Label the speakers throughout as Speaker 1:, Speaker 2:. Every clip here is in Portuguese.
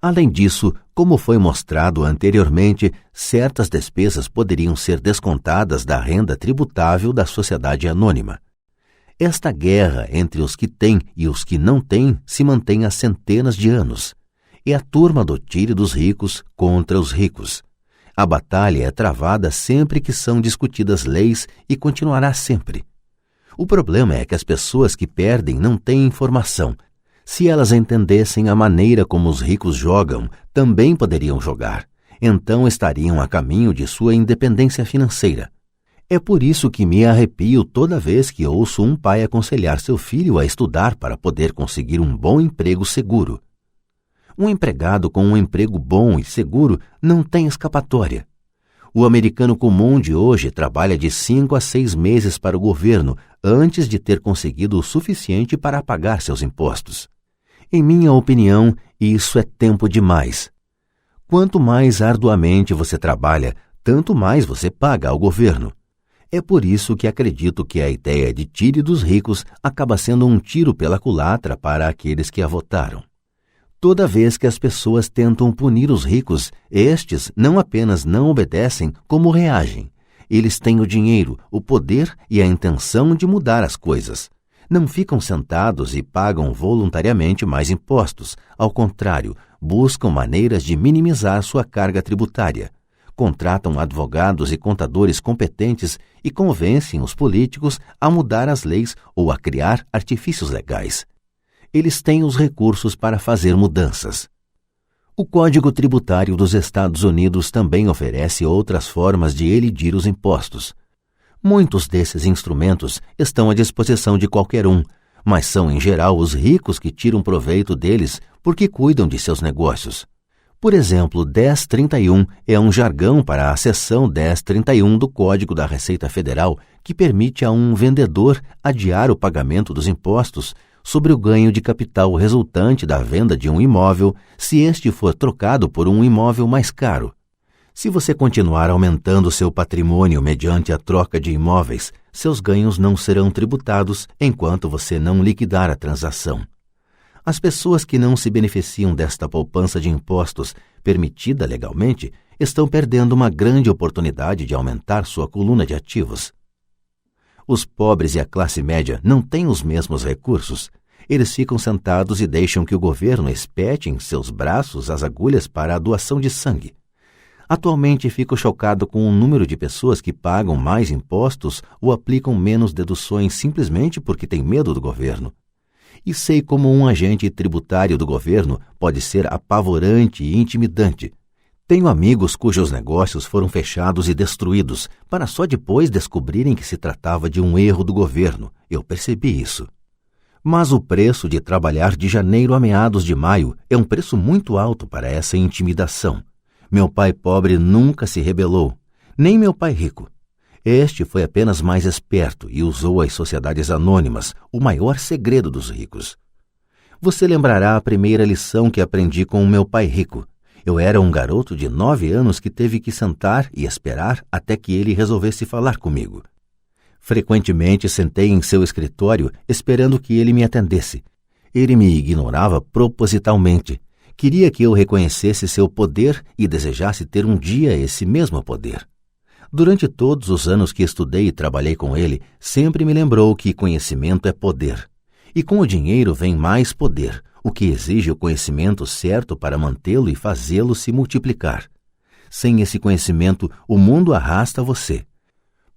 Speaker 1: Além disso, como foi mostrado anteriormente, certas despesas poderiam ser descontadas da renda tributável da sociedade anônima. Esta guerra entre os que têm e os que não têm se mantém há centenas de anos. É a turma do tire dos ricos contra os ricos. A batalha é travada sempre que são discutidas leis e continuará sempre. O problema é que as pessoas que perdem não têm informação. Se elas entendessem a maneira como os ricos jogam, também poderiam jogar. Então estariam a caminho de sua independência financeira. É por isso que me arrepio toda vez que ouço um pai aconselhar seu filho a estudar para poder conseguir um bom emprego seguro. Um empregado com um emprego bom e seguro não tem escapatória. O americano comum de hoje trabalha de 5 a 6 meses para o governo antes de ter conseguido o suficiente para pagar seus impostos. Em minha opinião, isso é tempo demais. Quanto mais arduamente você trabalha, tanto mais você paga ao governo. É por isso que acredito que a ideia de tire dos ricos acaba sendo um tiro pela culatra para aqueles que a votaram. Toda vez que as pessoas tentam punir os ricos, estes não apenas não obedecem, como reagem. Eles têm o dinheiro, o poder e a intenção de mudar as coisas. Não ficam sentados e pagam voluntariamente mais impostos. Ao contrário, buscam maneiras de minimizar sua carga tributária. Contratam advogados e contadores competentes e convencem os políticos a mudar as leis ou a criar artifícios legais. Eles têm os recursos para fazer mudanças. O Código Tributário dos Estados Unidos também oferece outras formas de elidir os impostos. Muitos desses instrumentos estão à disposição de qualquer um, mas são em geral os ricos que tiram proveito deles porque cuidam de seus negócios. Por exemplo, 1031 é um jargão para a seção 1031 do Código da Receita Federal que permite a um vendedor adiar o pagamento dos impostos sobre o ganho de capital resultante da venda de um imóvel se este for trocado por um imóvel mais caro. Se você continuar aumentando seu patrimônio mediante a troca de imóveis, seus ganhos não serão tributados enquanto você não liquidar a transação. As pessoas que não se beneficiam desta poupança de impostos permitida legalmente estão perdendo uma grande oportunidade de aumentar sua coluna de ativos. Os pobres e a classe média não têm os mesmos recursos. Eles ficam sentados e deixam que o governo espete em seus braços as agulhas para a doação de sangue. Atualmente fico chocado com o número de pessoas que pagam mais impostos ou aplicam menos deduções simplesmente porque têm medo do governo. E sei como um agente tributário do governo pode ser apavorante e intimidante. Tenho amigos cujos negócios foram fechados e destruídos, para só depois descobrirem que se tratava de um erro do governo. Eu percebi isso. Mas o preço de trabalhar de janeiro a meados de maio é um preço muito alto para essa intimidação. Meu pai pobre nunca se rebelou, nem meu pai rico. Este foi apenas mais esperto e usou as sociedades anônimas, o maior segredo dos ricos. Você lembrará a primeira lição que aprendi com o meu pai rico. Eu era um garoto de 9 anos que teve que sentar e esperar até que ele resolvesse falar comigo. Frequentemente sentei em seu escritório esperando que ele me atendesse. Ele me ignorava propositalmente. Queria que eu reconhecesse seu poder e desejasse ter um dia esse mesmo poder. Durante todos os anos que estudei e trabalhei com ele, sempre me lembrou que conhecimento é poder. E com o dinheiro vem mais poder, o que exige o conhecimento certo para mantê-lo e fazê-lo se multiplicar. Sem esse conhecimento, o mundo arrasta você.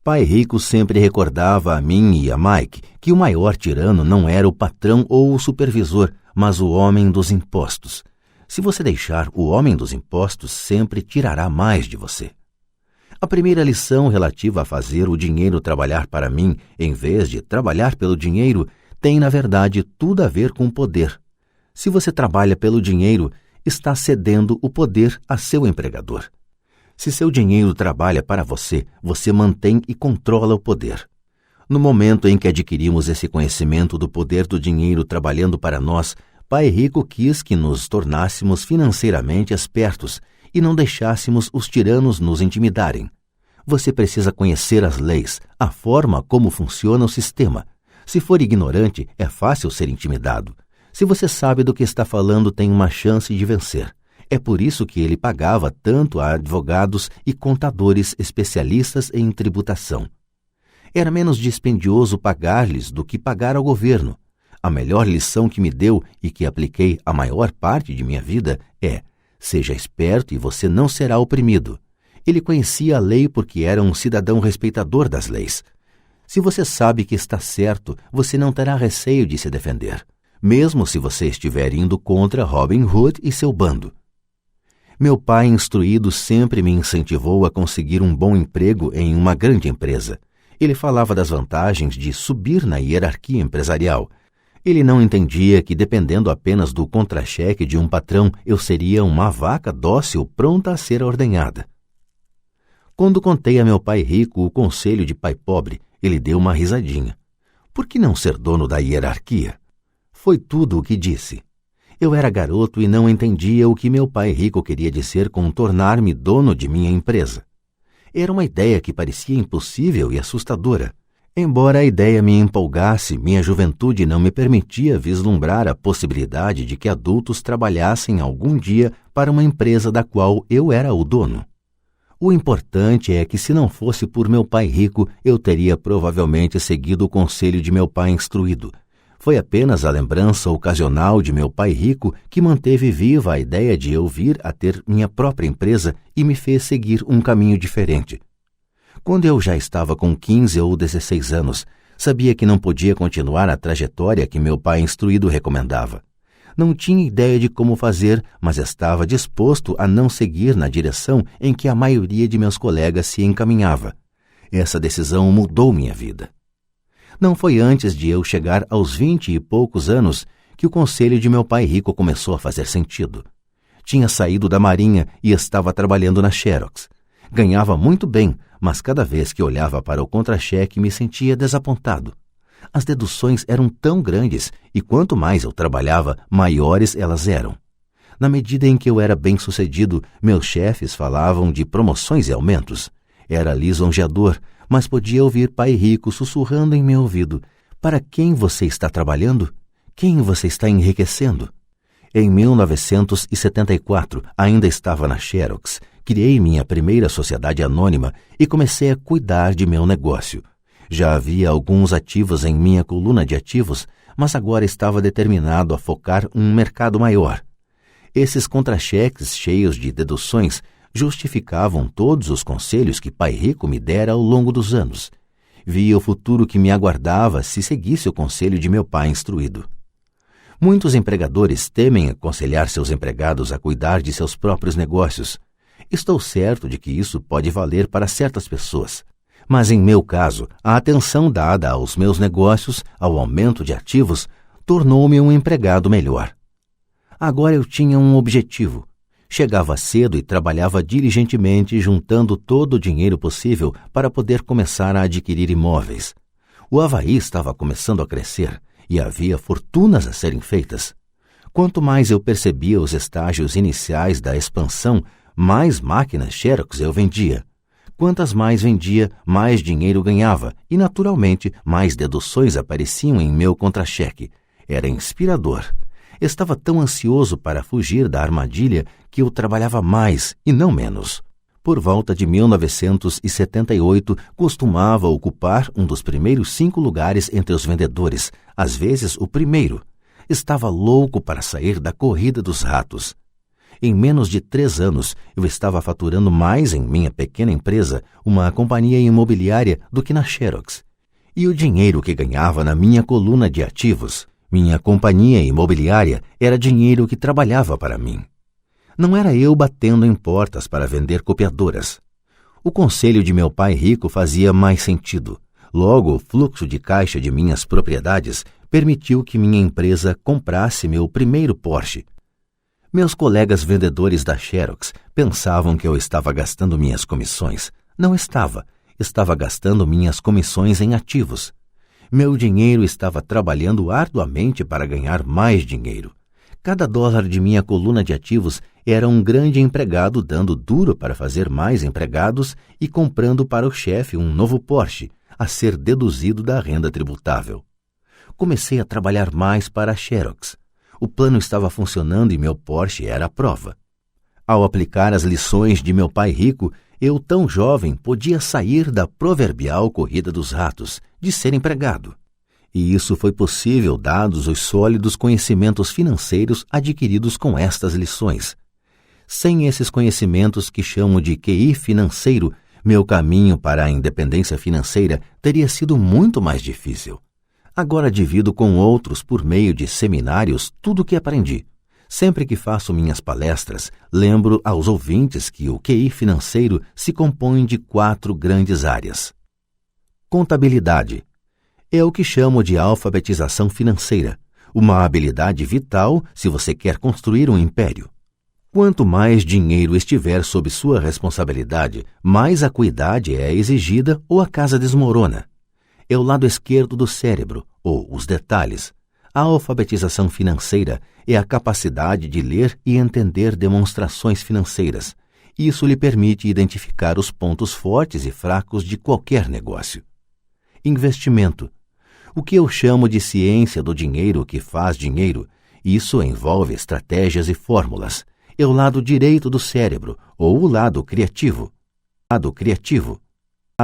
Speaker 1: Pai Rico sempre recordava a mim e a Mike que o maior tirano não era o patrão ou o supervisor, mas o homem dos impostos. Se você deixar, o homem dos impostos sempre tirará mais de você. A primeira lição relativa a fazer o dinheiro trabalhar para mim, em vez de trabalhar pelo dinheiro, tem, na verdade, tudo a ver com poder. Se você trabalha pelo dinheiro, está cedendo o poder a seu empregador. Se seu dinheiro trabalha para você, você mantém e controla o poder. No momento em que adquirimos esse conhecimento do poder do dinheiro trabalhando para nós, Pai Rico quis que nos tornássemos financeiramente espertos e não deixássemos os tiranos nos intimidarem. Você precisa conhecer as leis, a forma como funciona o sistema. Se for ignorante, é fácil ser intimidado. Se você sabe do que está falando, tem uma chance de vencer. É por isso que ele pagava tanto a advogados e contadores especialistas em tributação. Era menos dispendioso pagar-lhes do que pagar ao governo. A melhor lição que me deu e que apliquei a maior parte de minha vida é: seja esperto e você não será oprimido. Ele conhecia a lei porque era um cidadão respeitador das leis. Se você sabe que está certo, você não terá receio de se defender, mesmo se você estiver indo contra Robin Hood e seu bando. Meu pai instruído sempre me incentivou a conseguir um bom emprego em uma grande empresa. Ele falava das vantagens de subir na hierarquia empresarial. Ele não entendia que, dependendo apenas do contra-cheque de um patrão, eu seria uma vaca dócil pronta a ser ordenhada. Quando contei a meu pai rico o conselho de pai pobre, ele deu uma risadinha. Por que não ser dono da hierarquia? Foi tudo o que disse. Eu era garoto e não entendia o que meu pai rico queria dizer com tornar-me dono de minha empresa. Era uma ideia que parecia impossível e assustadora. Embora a ideia me empolgasse, minha juventude não me permitia vislumbrar a possibilidade de que adultos trabalhassem algum dia para uma empresa da qual eu era o dono. O importante é que, se não fosse por meu pai rico, eu teria provavelmente seguido o conselho de meu pai instruído. Foi apenas a lembrança ocasional de meu pai rico que manteve viva a ideia de eu vir a ter minha própria empresa e me fez seguir um caminho diferente. Quando eu já estava com 15 ou 16 anos, sabia que não podia continuar a trajetória que meu pai instruído recomendava. Não tinha ideia de como fazer, mas estava disposto a não seguir na direção em que a maioria de meus colegas se encaminhava. Essa decisão mudou minha vida. Não foi antes de eu chegar aos 20 e poucos anos que o conselho de meu pai rico começou a fazer sentido. Tinha saído da Marinha e estava trabalhando na Xerox. Ganhava muito bem, mas cada vez que olhava para o contra-cheque me sentia desapontado. As deduções eram tão grandes e quanto mais eu trabalhava, maiores elas eram. Na medida em que eu era bem-sucedido, meus chefes falavam de promoções e aumentos. Era lisonjeador, mas podia ouvir pai rico sussurrando em meu ouvido: para quem você está trabalhando? Quem você está enriquecendo? Em 1974, ainda estava na Xerox, criei minha primeira sociedade anônima e comecei a cuidar de meu negócio. Já havia alguns ativos em minha coluna de ativos, mas agora estava determinado a focar um mercado maior. Esses contra-cheques cheios de deduções justificavam todos os conselhos que pai rico me dera ao longo dos anos. Via o futuro que me aguardava se seguisse o conselho de meu pai instruído. Muitos empregadores temem aconselhar seus empregados a cuidar de seus próprios negócios. Estou certo de que isso pode valer para certas pessoas. Mas em meu caso, a atenção dada aos meus negócios, ao aumento de ativos, tornou-me um empregado melhor. Agora eu tinha um objetivo. Chegava cedo e trabalhava diligentemente, juntando todo o dinheiro possível para poder começar a adquirir imóveis. O Havaí estava começando a crescer e havia fortunas a serem feitas. Quanto mais eu percebia os estágios iniciais da expansão, mais máquinas Xerox eu vendia. Quantas mais vendia, mais dinheiro ganhava e, naturalmente, mais deduções apareciam em meu contra-cheque. Era inspirador. Estava tão ansioso para fugir da armadilha que eu trabalhava mais e não menos. Por volta de 1978, costumava ocupar um dos primeiros 5 lugares entre os vendedores, às vezes o primeiro. Estava louco para sair da corrida dos ratos. Em menos de 3 anos, eu estava faturando mais em minha pequena empresa, uma companhia imobiliária, do que na Xerox. E o dinheiro que ganhava na minha coluna de ativos, minha companhia imobiliária, era dinheiro que trabalhava para mim. Não era eu batendo em portas para vender copiadoras. O conselho de meu pai rico fazia mais sentido. Logo, o fluxo de caixa de minhas propriedades permitiu que minha empresa comprasse meu primeiro Porsche. Meus colegas vendedores da Xerox pensavam que eu estava gastando minhas comissões. Não estava. Estava gastando minhas comissões em ativos. Meu dinheiro estava trabalhando arduamente para ganhar mais dinheiro. Cada dólar de minha coluna de ativos era um grande empregado dando duro para fazer mais empregados e comprando para o chefe um novo Porsche, a ser deduzido da renda tributável. Comecei a trabalhar mais para a Xerox. O plano estava funcionando e meu Porsche era a prova. Ao aplicar as lições de meu pai rico, eu, tão jovem, podia sair da proverbial corrida dos ratos, de ser empregado. E isso foi possível dados os sólidos conhecimentos financeiros adquiridos com estas lições. Sem esses conhecimentos que chamo de QI financeiro, meu caminho para a independência financeira teria sido muito mais difícil. Agora divido com outros, por meio de seminários, tudo o que aprendi. Sempre que faço minhas palestras, lembro aos ouvintes que o QI financeiro se compõe de 4 grandes áreas. Contabilidade. É o que chamo de alfabetização financeira, uma habilidade vital se você quer construir um império. Quanto mais dinheiro estiver sob sua responsabilidade, mais acuidade é exigida ou a casa desmorona. É o lado esquerdo do cérebro, ou os detalhes. A alfabetização financeira é a capacidade de ler e entender demonstrações financeiras. Isso lhe permite identificar os pontos fortes e fracos de qualquer negócio. Investimento. O que eu chamo de ciência do dinheiro que faz dinheiro, isso envolve estratégias e fórmulas. É o lado direito do cérebro, ou o lado criativo.